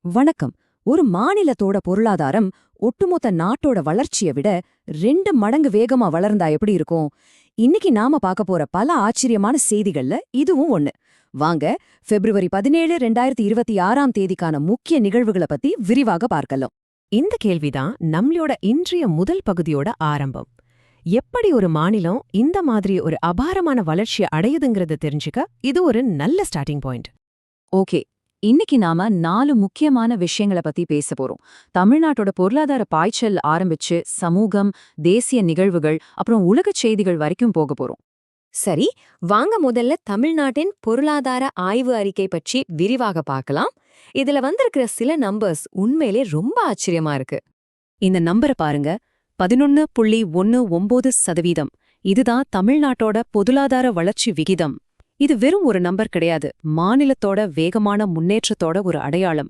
வணக்கம். ஒரு மாநிலத்தோட பொருளாதாரம் ஒட்டுமொத்த நாட்டோட வளர்ச்சியை விட 2 மடங்கு வேகமா வளர்ந்தா எப்படி இருக்கும்? இன்னைக்கு நாம பார்க்க போற பல ஆச்சரியமான செய்திகள்ல இதுவும் ஒண்ணு. வாங்க, பிப்ரவரி 17, 2026ஆம் தேதிக்கான முக்கிய நிகழ்வுகளை பத்தி விரிவாக பார்க்கலாம். இந்த கேள்விதான் நம்மளோட இன்றைய முதல் பகுதியோட ஆரம்பம். எப்படி ஒரு மாநிலம் இந்த மாதிரி ஒரு அபாரமான வளர்ச்சியை அடையுதுங்கிறத தெரிஞ்சுக்க இது ஒரு நல்ல ஸ்டார்டிங் பாயிண்ட். ஓகே, இன்னைக்கு நாம 4 முக்கியமான விஷயங்களை பத்தி பேச போறோம். தமிழ்நாட்டோட பொருளாதார பாய்ச்சல் ஆரம்பிச்சு சமூகம், தேசிய நிகழ்வுகள், அப்புறம் உலகச் செய்திகள் வரைக்கும் போக போறோம். சரி, வாங்க முதல்ல தமிழ்நாட்டின் பொருளாதார ஆய்வு அறிக்கை பற்றி விரிவாக பார்க்கலாம். இதுல வந்திருக்கிற சில நம்பர்ஸ் உண்மையிலே ரொம்ப ஆச்சரியமா இருக்கு. இந்த நம்பரை பாருங்க, 11.19%. இதுதான் தமிழ்நாட்டோட பொருளாதார வளர்ச்சி விகிதம். இது வெறும் ஒரு நம்பர் கிடையாது, மாநிலத்தோட வேகமான முன்னேற்றத்தோட ஒரு அடையாளம்.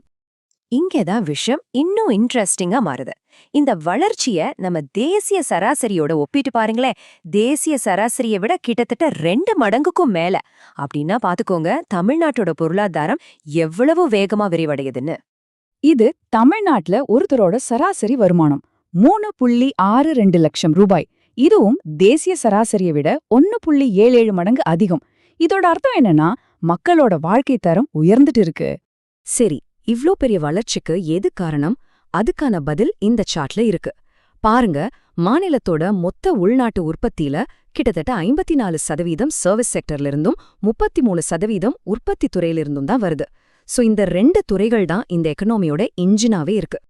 இங்கேதான் விஷயம் இன்னும் இன்ட்ரெஸ்டிங்கா மாறுது. இந்த வளர்ச்சிய நம்ம தேசிய சராசரியோட ஒப்பிட்டு பாருங்களேன். தேசிய சராசரியை விட கிட்டத்தட்ட 2 மடங்குக்கும் மேல. அப்படின்னா பாத்துக்கோங்க, தமிழ்நாட்டோட பொருளாதாரம் எவ்வளவு வேகமா விரிவடையுதுன்னு. இது தமிழ்நாட்டுல ஒருத்தரோட சராசரி வருமானம் 3.62 லட்சம் ரூபாய். இதுவும் தேசிய சராசரியை விட 1.77 மடங்கு அதிகம். இதோட அர்த்தம் என்னன்னா, மக்களோட வாழ்க்கை தரம் உயர்ந்துட்டு இருக்கு. சரி, இவ்ளோ பெரிய வளர்ச்சிக்கு எது காரணம்? அதுக்கான பதில் இந்த சார்ட்ல இருக்கு. பாருங்க, மாநிலத்தோட மொத்த உள்நாட்டு உற்பத்தியில கிட்டத்தட்ட 54% சர்வீஸ் செக்டர்ல இருந்தும் 33% உற்பத்தி துறையிலிருந்தும் தான் வருது. சோ இந்த 2 துறைகள் தான் இந்த எக்கனாமியோட இன்ஜினாவே இருக்கு.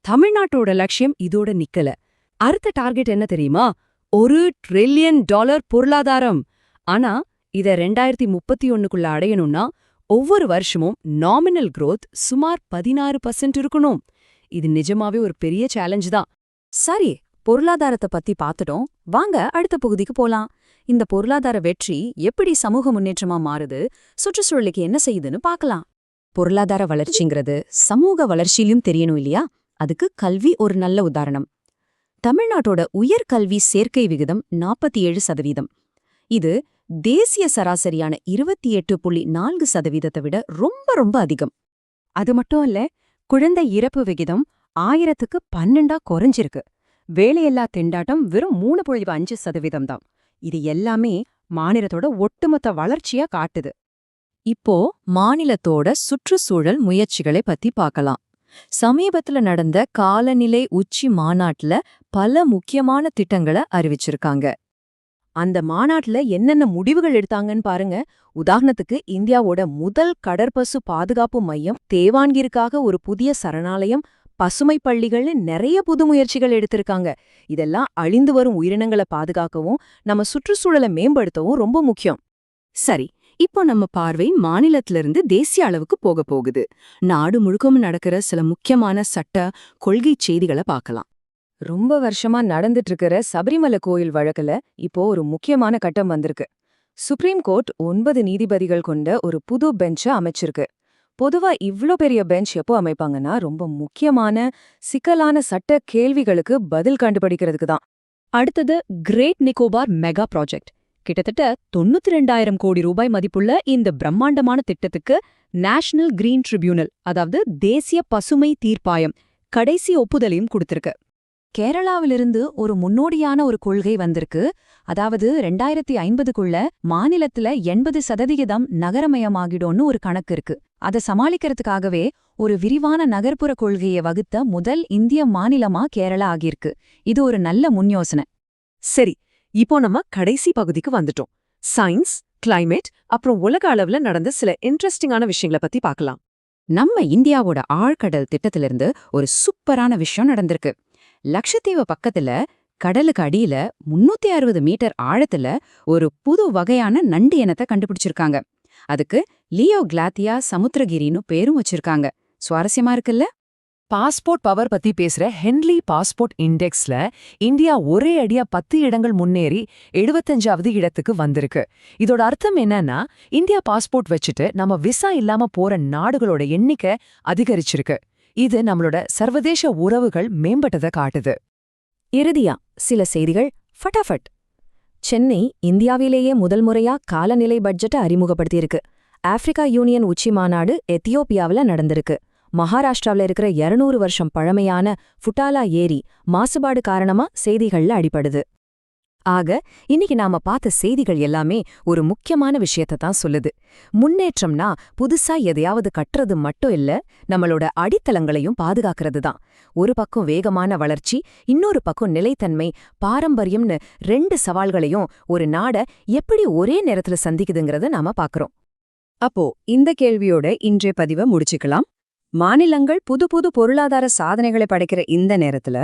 தமிழ்நாட்டோட லட்சியம் இதோட நிக்கல. அடுத்த டார்கெட் என்ன தெரியுமா? $1 ட்ரில்லியன் பொருளாதாரம். ஆனா இத 2031க்குள்ள அடையணும்னா ஒவ்வொரு வருஷமும் நாமினல் growth சுமார் 16% இருக்கணும். இது நிஜமாவே ஒரு பெரிய சேலஞ்ச் தான். சரி, பொருளாதாரத்தை பத்தி பார்த்துட்டோம். வாங்க அடுத்த பகுதிக்கு போலாம். இந்த பொருளாதார வெற்றி எப்படி சமூக முன்னேற்றமா மாறுது, சுற்றுச்சூழலுக்கு என்ன செய்யுதுன்னு பார்க்கலாம். பொருளாதார வளர்ச்சிங்கிறது சமூக வளர்ச்சியிலும் தெரியணும் இல்லையா? அதுக்கு கல்வி ஒரு நல்ல உதாரணம். தமிழ்நாட்டோட உயர்கல்வி சேர்க்கை விகிதம் 47%. இது தேசிய சராசரியான 28.4% விட ரொம்ப ரொம்ப அதிகம். அது மட்டும் இல்ல, குழந்தை இறப்பு விகிதம் 1000க்கு 12ஆ குறைஞ்சிருக்கு. வேலையில்லா திண்டாட்டம் வெறும் 3.5% தான். இது எல்லாமே மாநிலத்தோட ஒட்டுமொத்த வளர்ச்சியா காட்டுது. இப்போ மாநிலத்தோட சுற்றுச்சூழல் முயற்சிகளை பத்தி பார்க்கலாம். சமீபத்துல நடந்த காலநிலை உச்சி மாநாட்டுல பல முக்கியமான திட்டங்களை அறிவிச்சிருக்காங்க. அந்த மாநாட்டுல என்னென்ன முடிவுகள் எடுத்தாங்கன்னு பாருங்க. உதாரணத்துக்கு, இந்தியாவோட முதல் கடற்பசு பாதுகாப்பு மையம், தேவான்கிற்காக ஒரு புதிய சரணாலயம், பசுமை பள்ளிகள்னு நிறைய புது முயற்சிகள் எடுத்திருக்காங்க. இதெல்லாம் அழிந்து வரும் உயிரினங்களை பாதுகாக்கவும் நம்ம சுற்றுச்சூழலை மேம்படுத்தவும் ரொம்ப முக்கியம். சரி, இப்போ நம்ம பார்வை மாநிலத்திலிருந்து தேசிய அளவுக்கு போக போகுது. நாடு முழுக்கவும் நடக்கிற சில முக்கியமான சட்ட, கொள்கை செய்திகளை பார்க்கலாம். ரொம்ப வருஷமா நடந்துட்டு இருக்கிற சபரிமலை கோயில் வழக்குல இப்போ ஒரு முக்கியமான கட்டம் வந்திருக்கு. சுப்ரீம் கோர்ட் 9 நீதிபதிகள் கொண்ட ஒரு புது பெஞ்ச அமைச்சிருக்கு. பொதுவா இவ்ளோ பெரிய பெஞ்ச் எப்போ அமைப்பாங்கன்னா, ரொம்ப முக்கியமான சிக்கலான சட்ட கேள்விகளுக்கு பதில் கண்டுபிடிக்கிறதுக்கு தான். அடுத்தது கிரேட் நிக்கோபார் மெகா ப்ராஜெக்ட். கிட்டத்தட்ட 92,000 கோடி ரூபாய் மதிப்புள்ள இந்த பிரம்மாண்டமான திட்டத்துக்கு நேஷனல் கிரீன் ட்ரிபியூனல், அதாவது தேசிய பசுமை தீர்ப்பாயம், கடைசி ஒப்புதலையும் கொடுத்திருக்கு. கேரளாவிலிருந்து ஒரு முன்னோடியான ஒரு கொள்கை வந்திருக்கு. அதாவது 2050க்குள்ள மாநிலத்துல 80% நகரமயமாகிடும்னு ஒரு கணக்கு இருக்கு. அதை சமாளிக்கிறதுக்காகவே ஒரு விரிவான நகர்ப்புற கொள்கையை வகுத்த முதல் இந்திய மாநிலமா கேரளா ஆகியிருக்கு. இது ஒரு நல்ல முன்யோசனை. சரி, இப்போ நம்ம கடைசி பகுதிக்கு வந்துட்டோம். சயின்ஸ், கிளைமேட், அப்புறம் உலக அளவுல நடந்த சில இன்ட்ரெஸ்டிங்கான விஷயங்களை பத்தி பார்க்கலாம். நம்ம இந்தியாவோட ஆழ்கடல் திட்டத்திலிருந்து ஒரு சூப்பரான விஷயம் நடந்திருக்கு. லட்சத்தீவு பக்கத்துல கடலுக்கு அடியில 360 மீட்டர் ஆழத்துல ஒரு புது வகையான நண்டு இனத்தை கண்டுபிடிச்சிருக்காங்க. அதுக்கு லியோ கிளாத்தியா சமுத்திரகிரின்னு பேரும் வச்சிருக்காங்க. சுவாரஸ்யமா இருக்குல்ல? பாஸ்போர்ட் பவர் பத்தி பேசுற ஹென்லி பாஸ்போர்ட் இண்டெக்ஸ்ல இந்தியா ஒரே அடியா 10 இடங்கள் முன்னேறி 75வது இடத்துக்கு வந்திருக்கு. இதோட அர்த்தம் என்னன்னா, இந்தியா பாஸ்போர்ட் வச்சுட்டு நம்ம விசா இல்லாம போற நாடுகளோட எண்ணிக்கை அதிகரிச்சிருக்கு. இது நம்மளோட சர்வதேச உறவுகள் மேம்பட்டதை காட்டுது. இறுதியா சில செய்திகள் ஃபட்டாஃபட். சென்னை இந்தியாவிலேயே முதல் முறையா காலநிலை பட்ஜெட்டை அறிமுகப்படுத்தியிருக்கு. ஆப்பிரிக்கா யூனியன் உச்சி மாநாடு எத்தியோப்பியாவில் நடந்திருக்கு. மகாராஷ்டிராவுல இருக்கிற 200 வருஷம் பழமையான ஃபுட்டாலா ஏரி மாசுபாடு காரணமா செய்திகள்ல அடிபடுது. ஆக இன்னைக்கு நாம பார்த்த செய்திகள் எல்லாமே ஒரு முக்கியமான விஷயத்தை தான் சொல்லுது. முன்னேற்றம்னா புதுசா எதையாவது கட்டுறது மட்டும் இல்ல, நம்மளோட அடித்தளங்களையும் பாதுகாக்கிறது தான். ஒரு பக்கம் வேகமான வளர்ச்சி, இன்னொரு பக்கம் நிலைத்தன்மை, பாரம்பரியம்னு 2 சவால்களையும் ஒரு நாட எப்படி ஒரே நேரத்துல சந்திக்குதுங்கிறத நாம பாக்குறோம். அப்போ இந்த கேள்வியோட இன்றைய பதிவை முடிச்சுக்கலாம். மாநிலங்கள் புது புது பொருளாதார சாதனைகளை படைக்கிற இந்த நேரத்துல,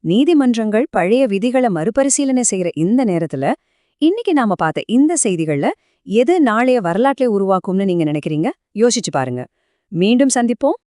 நீதிமன்றங்கள் பழைய விதிகளை மறுபரிசீலனை செய்யற இந்த நேரத்துல, இன்னைக்கு நாம பார்த்த இந்த செய்திகள்ல எது நாளைய வரலாற்றை உருவாக்கும்னு நீங்க நினைக்கிறீங்க? யோசிச்சு பாருங்க. மீண்டும் சந்திப்போம்.